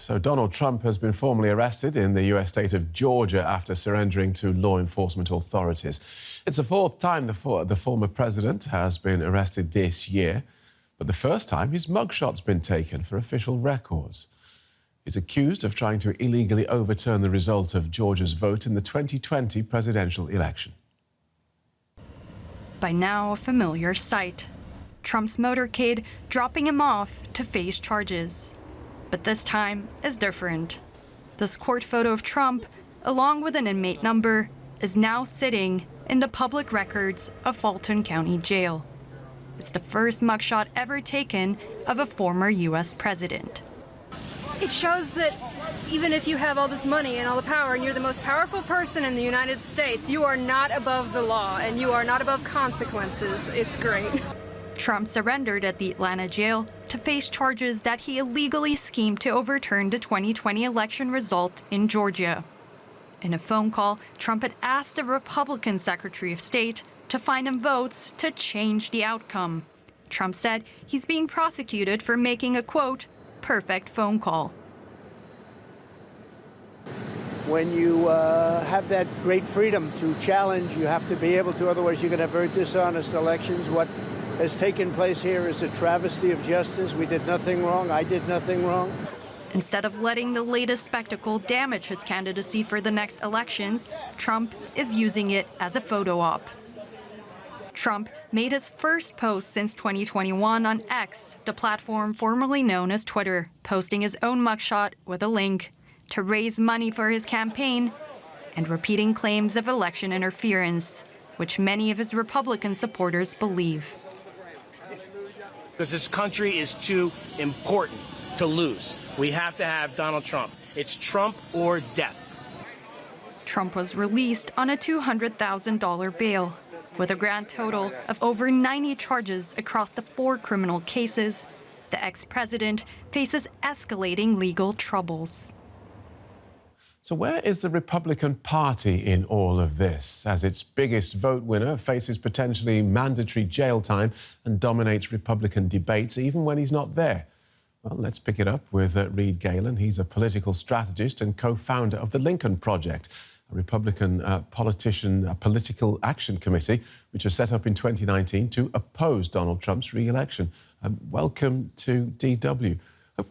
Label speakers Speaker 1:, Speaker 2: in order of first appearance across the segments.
Speaker 1: So Donald Trump has been formally arrested in the US state of Georgia after surrendering to law enforcement authorities. It's the fourth time the former president has been arrested this year, but the first time his mugshot's been taken for official records. He's accused of trying to illegally overturn the result of Georgia's vote in the 2020 presidential election.
Speaker 2: By now a familiar sight. Trump's motorcade dropping him off to face charges. But this time is different. This court photo of Trump, along with an inmate number, is now sitting in the public records of Fulton County Jail. It's the first mugshot ever taken of a former U.S. president.
Speaker 3: It shows that even if you have all this money and all the power and you're the most powerful person in the United States, you are not above the law and you are not above consequences. It's great.
Speaker 2: Trump surrendered at the Atlanta jail to face charges that he illegally schemed to overturn the 2020 election result in Georgia. In a phone call, Trump had asked the Republican Secretary of State to find him votes to change the outcome. Trump said he's being prosecuted for making a, quote, perfect phone call.
Speaker 4: When you have that great freedom to challenge, you have to be able to, otherwise you're going to have very dishonest elections. What has taken place here is a travesty of justice. We did nothing wrong. I did nothing wrong.
Speaker 2: Instead of letting the latest spectacle damage his candidacy for the next elections, Trump is using it as a photo op. Trump made his first post since 2021 on X, the platform formerly known as Twitter, posting his own mugshot with a link to raise money for his campaign and repeating claims of election interference, which many of his Republican supporters believe.
Speaker 5: Because this country is too important to lose. We have to have Donald Trump. It's Trump or death.
Speaker 2: Trump was released on a $200,000 bail. With a grand total of over 90 charges across the 4 criminal cases, the ex-president faces escalating legal troubles.
Speaker 1: So where is the Republican Party in all of this, as its biggest vote winner faces potentially mandatory jail time and dominates Republican debates even when he's not there? Well, let's pick it up with Reed Galen. He's a political strategist and co-founder of the Lincoln Project, a Republican political action committee which was set up in 2019 to oppose Donald Trump's re-election. Welcome to DW.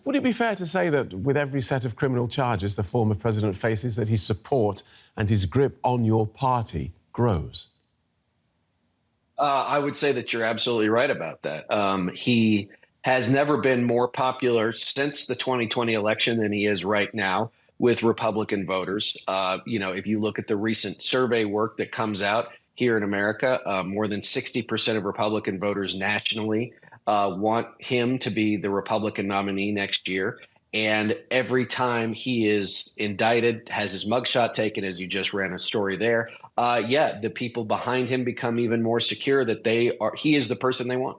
Speaker 1: Would it be fair to say that with every set of criminal charges the former president faces, that his support and his grip on your party grows?
Speaker 6: I would say that you're absolutely right about that. He has never been more popular since the 2020 election than he is right now with Republican voters. If you look at the recent survey work that comes out here in America, more than 60% of Republican voters nationally want him to be the Republican nominee next year. And every time he is indicted, has his mugshot taken, as you just ran a story there, the people behind him become even more secure that he is the person they want.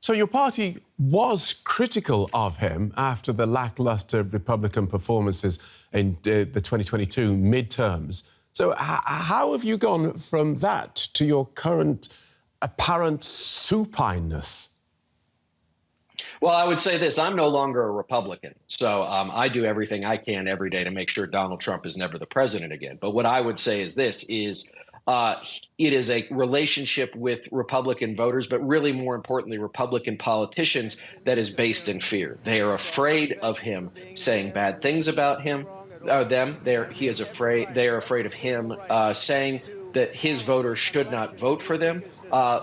Speaker 1: So your party was critical of him after the lackluster Republican performances in the 2022 midterms. So how have you gone from that to your current apparent supineness?
Speaker 6: Well, I would say this. I'm no longer a Republican, so I do everything I can every day to make sure Donald Trump is never the president again. But what I would say is this is it is a relationship with Republican voters, but really more importantly, Republican politicians that is based in fear. They are afraid of him saying bad things about him, them. They are afraid of him saying that his voters should not vote for them.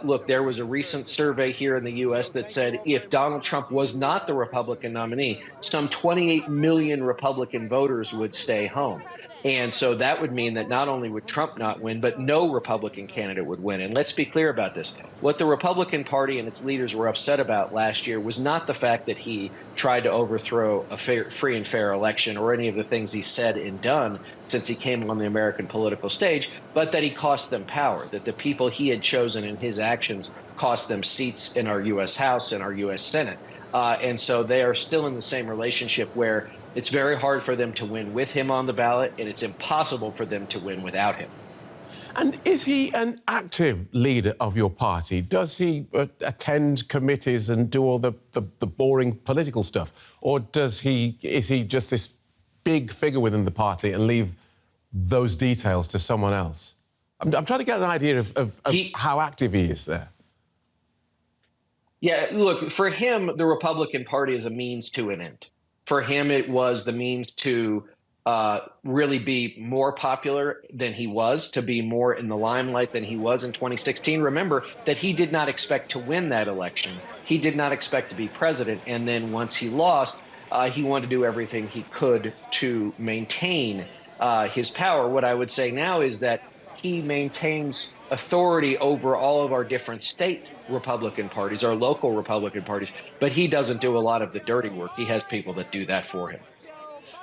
Speaker 6: Look, there was a recent survey here in the U.S. that said if Donald Trump was not the Republican nominee, some 28 million Republican voters would stay home. And so that would mean that not only would Trump not win, but no Republican candidate would win. And let's be clear about this. What the Republican Party and its leaders were upset about last year was not the fact that he tried to overthrow a free and fair election or any of the things he said and done since he came on the American political stage, but that he cost them power, that the people he had chosen in his actions cost them seats in our U.S. House and our U.S. Senate. And so they are still in the same relationship where it's very hard for them to win with him on the ballot, and it's impossible for them to win without him.
Speaker 1: And is he an active leader of your party? Does he attend committees and do all the boring political stuff? Or is he just this big figure within the party and leave those details to someone else? I'm trying to get an idea of how active he is there.
Speaker 6: Yeah, look, for him, the Republican Party is a means to an end. For him, it was the means to really be more popular than he was, to be more in the limelight than he was in 2016. Remember that he did not expect to win that election. He did not expect to be president. And then once he lost, he wanted to do everything he could to maintain his power. What I would say now is that he maintains authority over all of our different state Republican parties, our local Republican parties, but he doesn't do a lot of the dirty work. He has people that do that for him.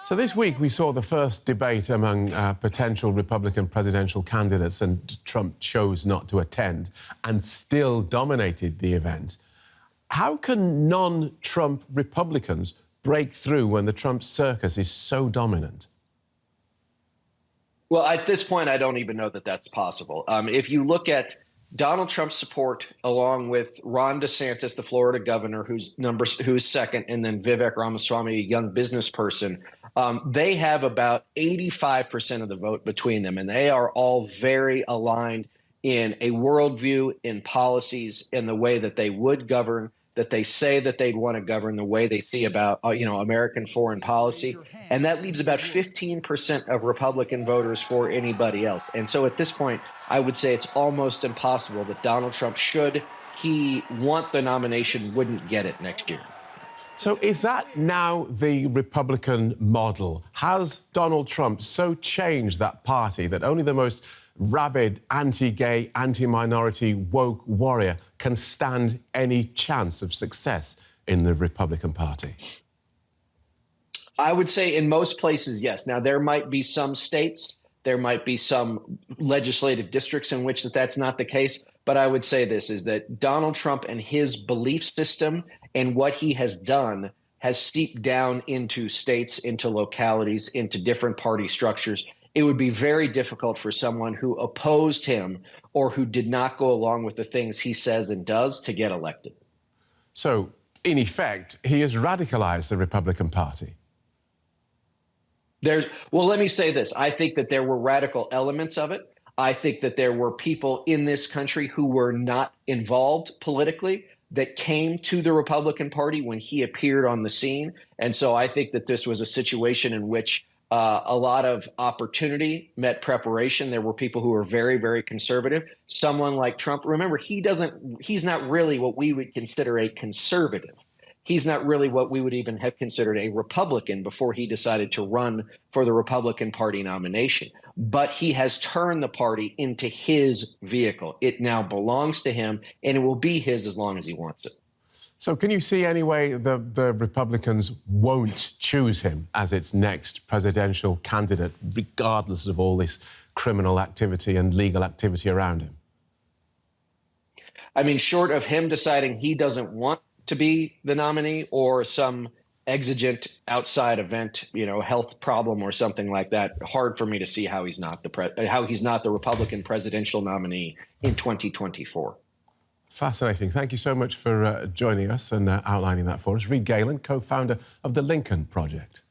Speaker 1: So this week we saw the first debate among potential Republican presidential candidates, and Trump chose not to attend and still dominated the event. How can non-Trump Republicans break through when the Trump circus is so dominant?
Speaker 6: Well, at this point, I don't even know that that's possible. If you look at Donald Trump's support, along with Ron DeSantis, the Florida governor, who's second, and then Vivek Ramaswamy, a young business person, they have about 85% of the vote between them, and they are all very aligned in a worldview, in policies, in the way that they would govern, that they say that they'd want to govern, the way they see about American foreign policy. And that leaves about 15% of Republican voters for anybody else. And so at this point, I would say it's almost impossible that Donald Trump, should he want the nomination, wouldn't get it next year.
Speaker 1: So is that now the Republican model? Has Donald Trump so changed that party that only the most rabid, anti-gay, anti-minority, woke warrior can stand any chance of success in the Republican Party?
Speaker 6: I would say in most places, yes. Now, there might be some states, there might be some legislative districts in which that's not the case. But I would say this, is that Donald Trump and his belief system and what he has done has seeped down into states, into localities, into different party structures. It would be very difficult for someone who opposed him or who did not go along with the things he says and does to get elected.
Speaker 1: So, in effect, he has radicalized the Republican Party.
Speaker 6: Well, let me say this. I think that there were radical elements of it. I think that there were people in this country who were not involved politically that came to the Republican Party when he appeared on the scene. And so I think that this was a situation in which a lot of opportunity met preparation. There were people who were very, very conservative. Someone like Trump, remember, he's not really what we would consider a conservative. He's not really what we would even have considered a Republican before he decided to run for the Republican Party nomination. But he has turned the party into his vehicle. It now belongs to him, and it will be his as long as he wants it.
Speaker 1: So can you see any way the Republicans won't choose him as its next presidential candidate, regardless of all this criminal activity and legal activity around him?
Speaker 6: I mean, short of him deciding he doesn't want to be the nominee or some exigent outside event, health problem or something like that, hard for me to see how he's not the Republican presidential nominee in 2024.
Speaker 1: Fascinating. Thank you so much for joining us and outlining that for us. Reed Galen, co-founder of the Lincoln Project.